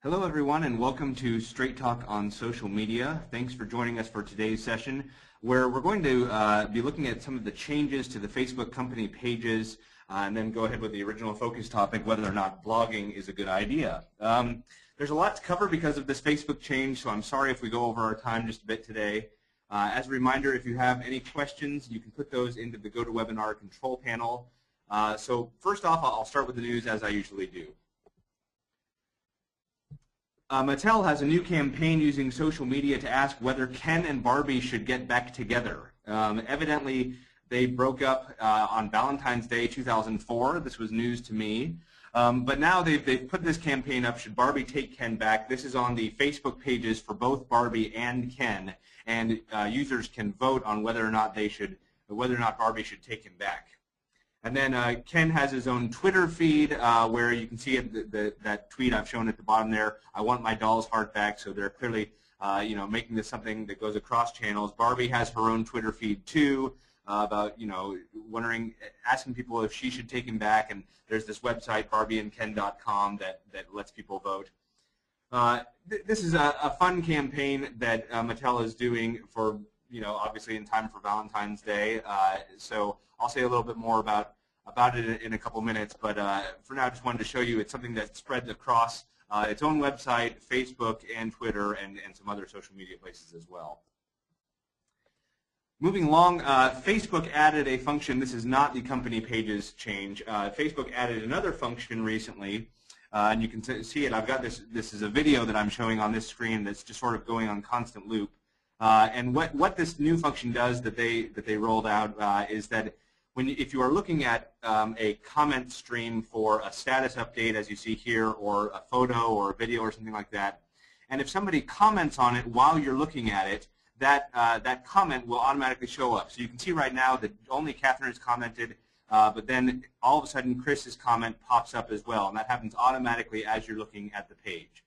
Hello everyone and welcome to Straight Talk on Social Media. Thanks for joining us for today's session where we're going to be looking at some of the changes to the Facebook company pages and then go ahead with the original focus topic, whether or not blogging is a good idea. There's a lot to cover because of this Facebook change, so I'm sorry if we go over our time just a bit today. As a reminder, if you have any questions, you can put those into the GoToWebinar control panel. So first off, I'll start with the news as I usually do. Mattel has a new campaign using social media to ask whether Ken and Barbie should get back together. Evidently, they broke up on Valentine's Day 2004. This was news to me. But now they've put this campaign up, should Barbie take Ken back? This is on the Facebook pages for both Barbie and Ken, and users can vote on whether or not Barbie should take him back. And then Ken has his own Twitter feed where you can see that tweet I've shown at the bottom there. I want my doll's heart back. So they're clearly, making this something that goes across channels. Barbie has her own Twitter feed too about, asking people if she should take him back. And there's this website, barbieandken.com, that lets people vote. This is a fun campaign that Mattel is doing for, obviously in time for Valentine's Day. So I'll say a little bit more about it in a couple minutes, but for now I just wanted to show you it's something that spreads across its own website, Facebook, and Twitter, and some other social media places as well. Moving along, Facebook added a function. This is not the company pages change. Facebook added another function recently, and you can see it. I've got this. This is a video that I'm showing on this screen that's just sort of going on constant loop. And what this new function does that they rolled out is that if you are looking at a comment stream for a status update, as you see here, or a photo or a video or something like that, and if somebody comments on it while you're looking at it, that comment will automatically show up. So you can see right now that only Catherine has commented, but then all of a sudden Chris's comment pops up as well, and that happens automatically as you're looking at the page.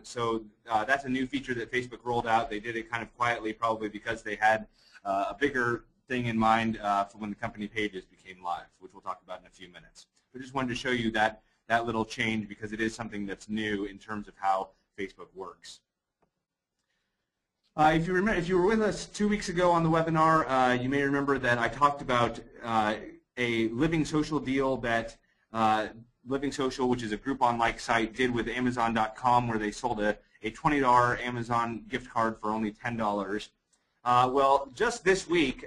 So that's a new feature that Facebook rolled out. They did it kind of quietly, probably because they had a bigger thing in mind for when the company pages became live, which we'll talk about in a few minutes. I just wanted to show you that little change because it is something that's new in terms of how Facebook works. If you were with us 2 weeks ago on the webinar, you may remember that I talked about a LivingSocial deal that LivingSocial, which is a Groupon-like site, did with Amazon.com, where they sold a $20 Amazon gift card for only $10. Well, just this week,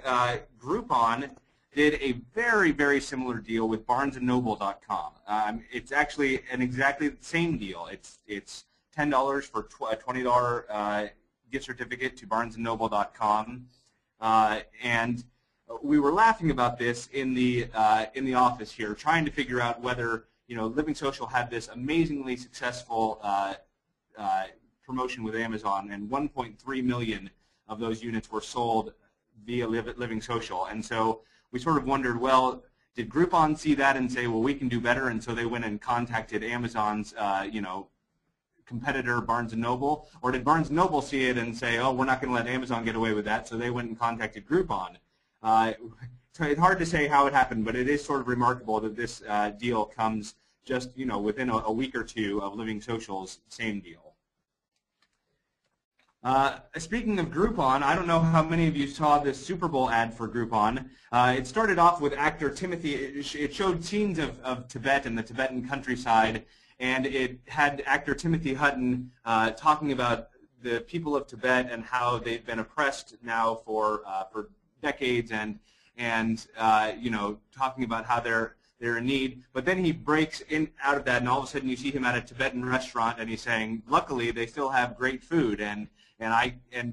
Groupon did a very, very similar deal with BarnesandNoble.com. It's actually an exactly the same deal. It's $10 for a $20 gift certificate to BarnesandNoble.com, and we were laughing about this in the office here, trying to figure out whether LivingSocial had this amazingly successful promotion with Amazon, and 1.3 million of those units were sold via LivingSocial. And so we sort of wondered, well, did Groupon see that and say, well, we can do better? And so they went and contacted Amazon's, competitor, Barnes & Noble, or did Barnes & Noble see it and say, oh, we're not going to let Amazon get away with that? So they went and contacted Groupon. So it's hard to say how it happened, but it is sort of remarkable that this deal comes just within a week or two of LivingSocial's same deal. Speaking of Groupon, I don't know how many of you saw this Super Bowl ad for Groupon. It started off with actor Timothy. It showed scenes of Tibet and the Tibetan countryside, and it had actor Timothy Hutton talking about the people of Tibet and how they've been oppressed now for decades, and talking about how they're in need. But then he breaks out of that, and all of a sudden you see him at a Tibetan restaurant, and he's saying, luckily they still have great food, and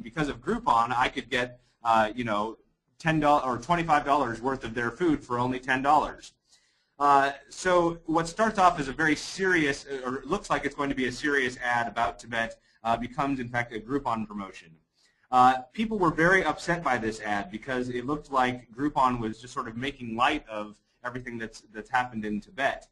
because of Groupon, I could get $10 or $25 worth of their food for only $10. So what starts off as a very serious, or looks like it's going to be a serious ad about Tibet, becomes in fact a Groupon promotion. People were very upset by this ad because it looked like Groupon was just sort of making light of everything that's happened in Tibet.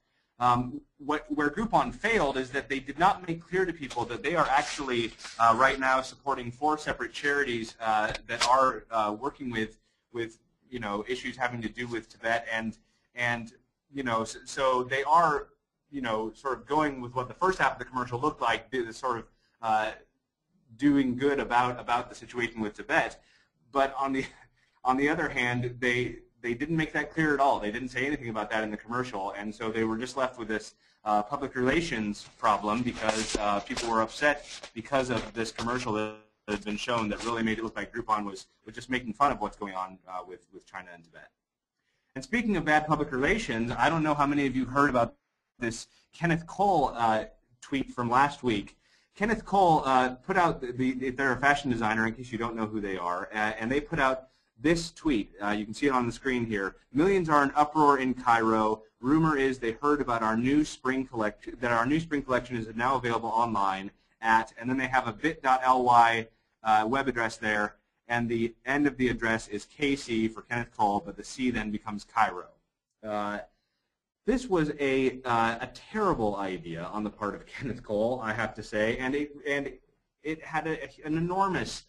Where Groupon failed is that they did not make clear to people that they are actually right now supporting 4 separate charities that are working with issues having to do with Tibet, and so they are sort of going with what the first half of the commercial looked like, sort of doing good about the situation with Tibet. But on the other hand, they didn't make that clear at all. They didn't say anything about that in the commercial, and so they were just left with this public relations problem because people were upset because of this commercial that had been shown that really made it look like Groupon was just making fun of what's going on with China and Tibet. And speaking of bad public relations, I don't know how many of you heard about this Kenneth Cole tweet from last week. Kenneth Cole put out, they're a fashion designer in case you don't know who they are, and they put out this tweet. You can see it on the screen here. Millions are in uproar in Cairo. Rumor is they heard about our new spring collection, that our new spring collection is now available online at, and then they have a bit.ly web address there, and the end of the address is KC for Kenneth Cole, but the C then becomes Cairo. This was a terrible idea on the part of Kenneth Cole, I have to say, and it had an enormous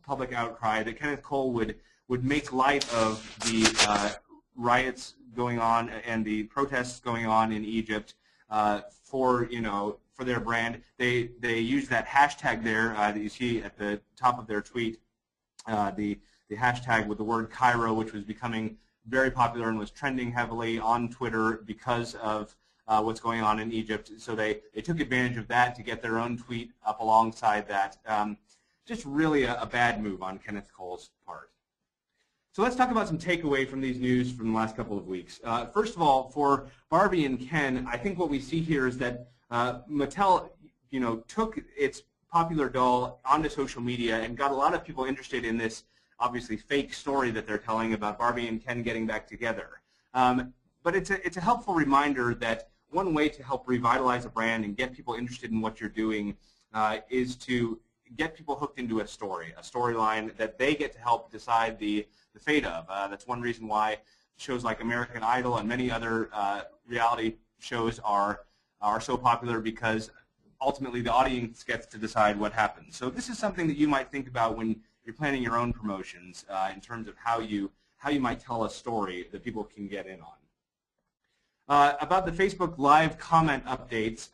public outcry that Kenneth Cole would make light of the riots going on and the protests going on in Egypt for their brand. They used that hashtag there that you see at the top of their tweet, the hashtag with the word Cairo, which was becoming very popular and was trending heavily on Twitter because of what's going on in Egypt. So they took advantage of that to get their own tweet up alongside that. Just really a bad move on Kenneth Cole's part. So let's talk about some takeaway from these news from the last couple of weeks. First of all, for Barbie and Ken, I think what we see here is that Mattel, took its popular doll onto social media and got a lot of people interested in this obviously fake story that they're telling about Barbie and Ken getting back together. But it's a helpful reminder that one way to help revitalize a brand and get people interested in what you're doing is to get people hooked into a storyline that they get to help decide the fate of. That's one reason why shows like American Idol and many other reality shows are so popular, because ultimately the audience gets to decide what happens. So this is something that you might think about when you're planning your own promotions in terms of how you might tell a story that people can get in on. About the Facebook Live comment updates,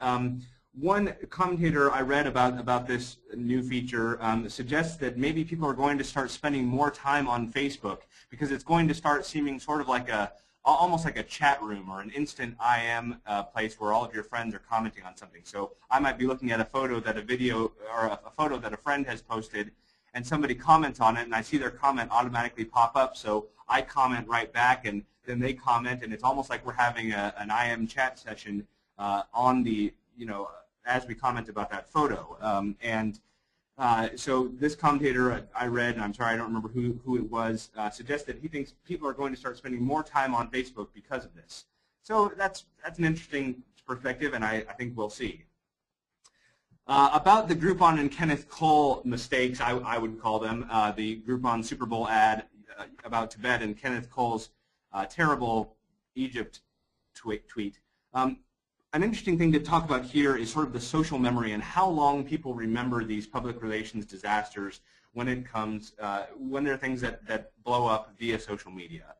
one commentator I read about this new feature suggests that maybe people are going to start spending more time on Facebook because it's going to start seeming sort of like almost like a chat room or an instant IM place where all of your friends are commenting on something. So I might be looking at a photo that a photo that a friend has posted, and somebody comments on it, and I see their comment automatically pop up, so I comment right back, and then they comment, and it's almost like we're having an IM chat session on the, as we comment about that photo. So this commentator I read, and I'm sorry I don't remember who it was, suggests that he thinks people are going to start spending more time on Facebook because of this. So that's an interesting perspective, and I think we'll see. About the Groupon and Kenneth Cole mistakes, I would call them, the Groupon Super Bowl ad about Tibet and Kenneth Cole's terrible Egypt tweet. An interesting thing to talk about here is sort of the social memory and how long people remember these public relations disasters when it comes, when there are things that blow up via social media.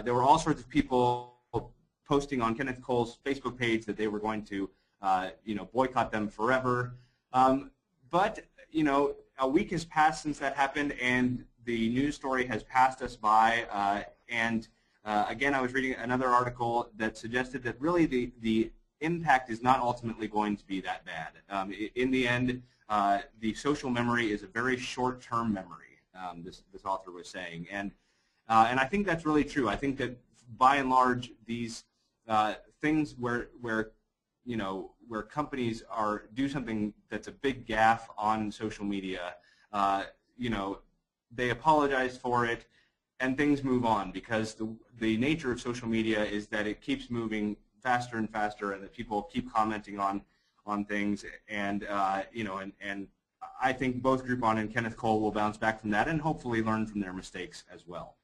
There were all sorts of people posting on Kenneth Cole's Facebook page that they were going to boycott them forever. But, a week has passed since that happened, and the news story has passed us by, again, I was reading another article that suggested that really the impact is not ultimately going to be that bad. In the end, the social memory is a very short-term memory, this author was saying. And I think that's really true. I think that by and large, these things where companies do something that's a big gaffe on social media, they apologize for it, and things move on, because the nature of social media is that it keeps moving faster and faster, and that people keep commenting on things, and and I think both Groupon and Kenneth Cole will bounce back from that and hopefully learn from their mistakes as well.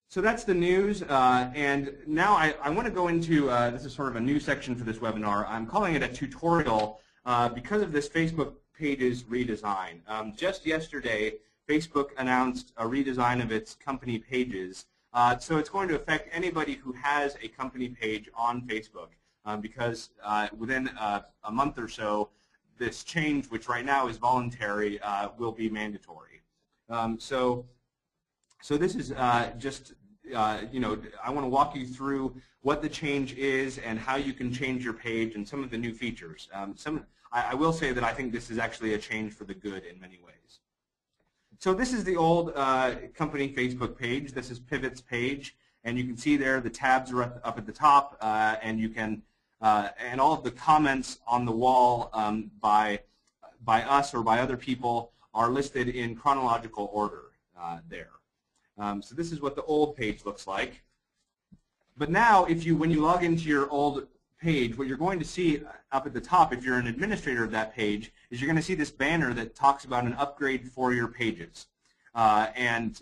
So that's the news, and now I want to go into, this is sort of a new section for this webinar. I'm calling it a tutorial because of this Facebook pages redesign. Just yesterday, Facebook announced a redesign of its company pages. So it's going to affect anybody who has a company page on Facebook. because within a month or so, this change, which right now is voluntary, will be mandatory. So this is just, I want to walk you through what the change is and how you can change your page and some of the new features. I will say that I think this is actually a change for the good in many ways. So this is the old company Facebook page. This is Pivot's page, and you can see there the tabs are up at the top, and you can and all of the comments on the wall by us or by other people are listed in chronological order there. So this is what the old page looks like. But now, when you log into your old page, what you're going to see up at the top, if you're an administrator of that page, is you're going to see this banner that talks about an upgrade for your pages. And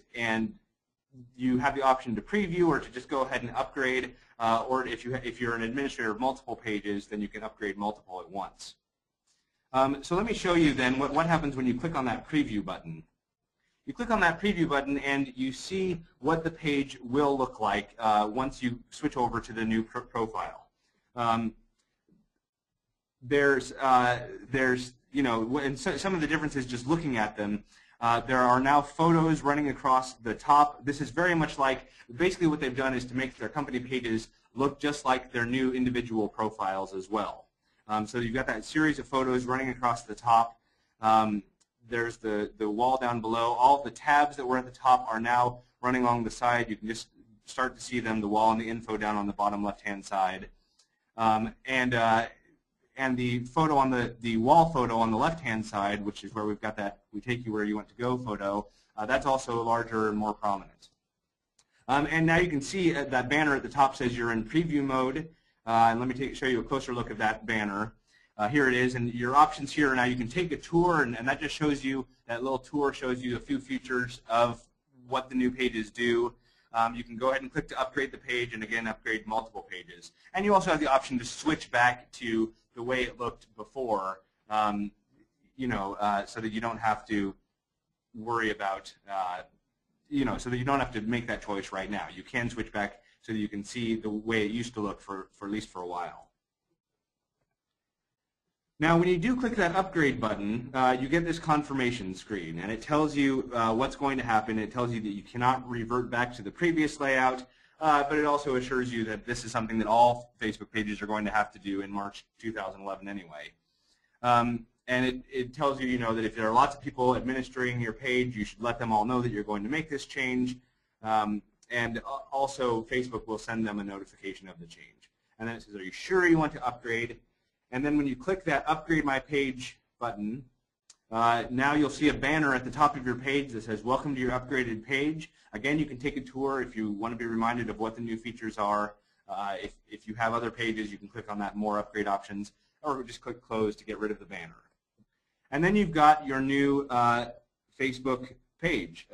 you have the option to preview or to just go ahead and upgrade, or if you're an administrator of multiple pages, then you can upgrade multiple at once. So let me show you then what happens when you click on that preview button. You click on that preview button and you see what the page will look like once you switch over to the new profile. There's and some of the differences just looking at them. There are now photos running across the top. This is very much like, basically what they've done is to make their company pages look just like their new individual profiles as well. So you've got that series of photos running across the top. There's the wall down below. All of the tabs that were at the top are now running along the side. You can just start to see them, the wall and the info down on the bottom left-hand side. And the photo on the wall photo on the left-hand side, which is where we've got that "we take you where you want to go" photo, that's also larger and more prominent. And now you can see that banner at the top says you're in preview mode. And let me show you a closer look at that banner. Here it is, and your options here. Now you can take a tour, and that just shows you, that little tour shows you a few features of what the new pages do. You can go ahead and click to upgrade the page, and again, upgrade multiple pages. And you also have the option to switch back to the way it looked before, so that you don't have to worry about, so that you don't have to make that choice right now. You can switch back so that you can see the way it used to look for at least for a while. Now, when you do click that upgrade button, you get this confirmation screen, and it tells you what's going to happen. It tells you that you cannot revert back to the previous layout, but it also assures you that this is something that all Facebook pages are going to have to do in March 2011 anyway. And it tells you, that if there are lots of people administering your page, you should let them all know that you're going to make this change. And also, Facebook will send them a notification of the change. And then it says, are you sure you want to upgrade? And then when you click that Upgrade My Page button, now you'll see a banner at the top of your page that says, welcome to your upgraded page. Again, you can take a tour if you want to be reminded of what the new features are. If you have other pages, you can click on that More Upgrade Options, or just click Close to get rid of the banner. And then you've got your new Facebook page.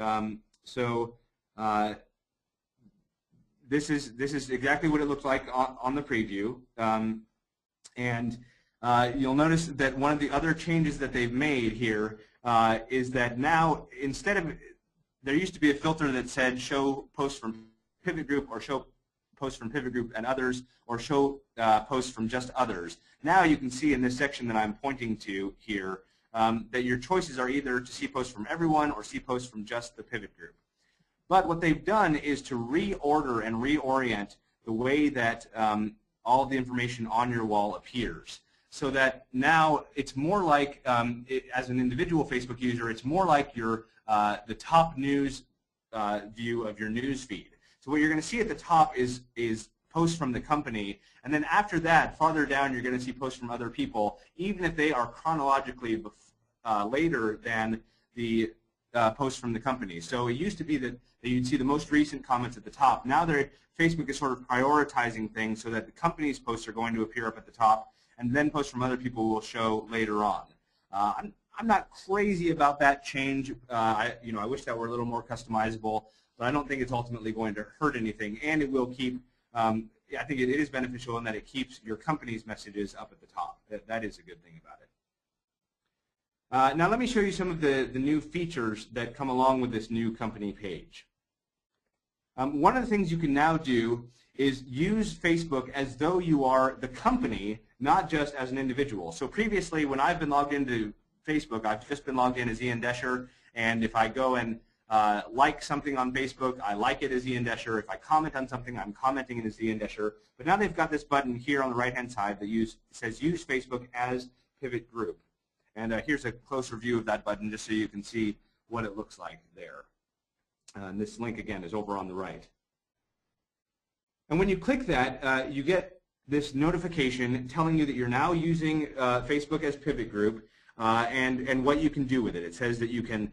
This is exactly what it looks like on the preview. And you'll notice that one of the other changes that they've made here is that now, instead of, there used to be a filter that said show posts from Pivot Group, or show posts from Pivot Group and others, or show posts from just others. Now you can see in this section that I'm pointing to here that your choices are either to see posts from everyone or see posts from just the Pivot Group. But what they've done is to reorder and reorient the way that all of the information on your wall appears, so that now it's more like, as an individual Facebook user, it's more like your the top news view of your news feed. So what you're going to see at the top is posts from the company, and then after that, farther down, you're going to see posts from other people, even if they are chronologically later than the posts from the company. So it used to be that you'd see the most recent comments at the top. Now Facebook is sort of prioritizing things so that the company's posts are going to appear up at the top, and then posts from other people will show later on. I'm not crazy about that change. I wish that were a little more customizable, but I don't think it's ultimately going to hurt anything, and it will keep. I think it is beneficial in that it keeps your company's messages up at the top. That is a good thing about it. Now let me show you some of the new features that come along with this new company page. One of the things you can now do is use Facebook as though you are the company, not just as an individual. So previously, when I've been logged into Facebook, I've just been logged in as Ian Desher, and if I go and like something on Facebook, I like it as Ian Desher. If I comment on something, I'm commenting it as Ian Desher. But now they've got this button here on the right-hand side that says Use Facebook as Pivot Group. And here's a closer view of that button just so you can see what it looks like there. And this link, again, is over on the right. And when you click that, you get this notification telling you that you're now using Facebook as Pivot Group and what you can do with it. It says that you can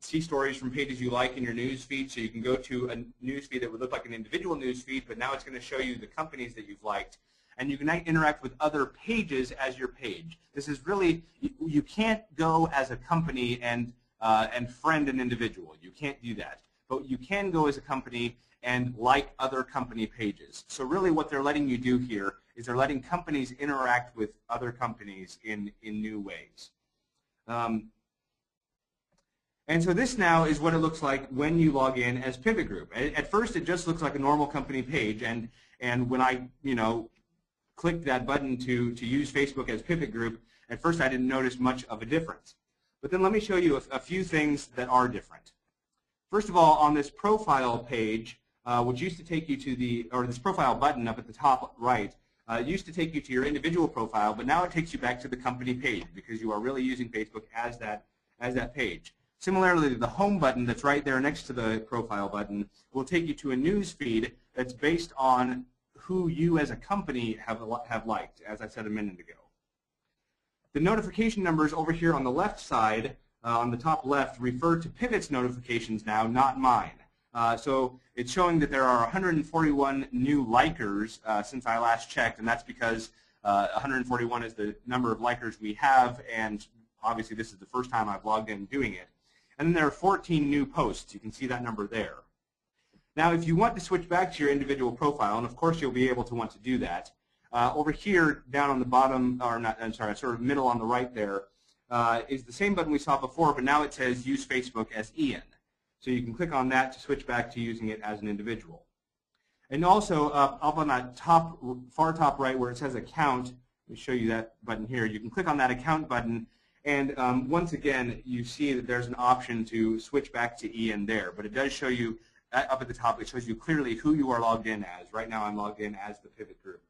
see stories from pages you like in your news feed, so you can go to a news feed that would look like an individual news feed, but now it's going to show you the companies that you've liked. And you can interact with other pages as your page. This is really, you can't go as a company and friend an individual. You can't do that. But you can go as a company and like other company pages. So really what they're letting you do here is they're letting companies interact with other companies in new ways. And so this now is what it looks like when you log in as Pivot Group. At first it just looks like a normal company page, and when I clicked that button to use Facebook as Pivot Group, at first I didn't notice much of a difference. But then let me show you a few things that are different. First of all, on this profile page, which used to take you to this profile button up at the top right, used to take you to your individual profile, but now it takes you back to the company page because you are really using Facebook as that page. Similarly, the home button that's right there next to the profile button will take you to a news feed that's based on who you as a company have liked, as I said a minute ago. The notification numbers over here on the left side, on the top left, refer to Pivot's notifications now, not mine. So it's showing that there are 141 new likers since I last checked, and that's because 141 is the number of likers we have, and obviously this is the first time I've logged in doing it. And then there are 14 new posts. You can see that number there. Now, if you want to switch back to your individual profile, and of course you'll be able to want to do that, over here down on the bottom, or not, I'm sorry, sort of middle on the right there, is the same button we saw before, but now it says Use Facebook as Ian. So you can click on that to switch back to using it as an individual. And also up on that far top right where it says Account, let me show you that button here. You can click on that Account button, and once again you see that there's an option to switch back to Ian there, but it does show you up at the top, it shows you clearly who you are logged in as. Right now I'm logged in as the Pivot Group.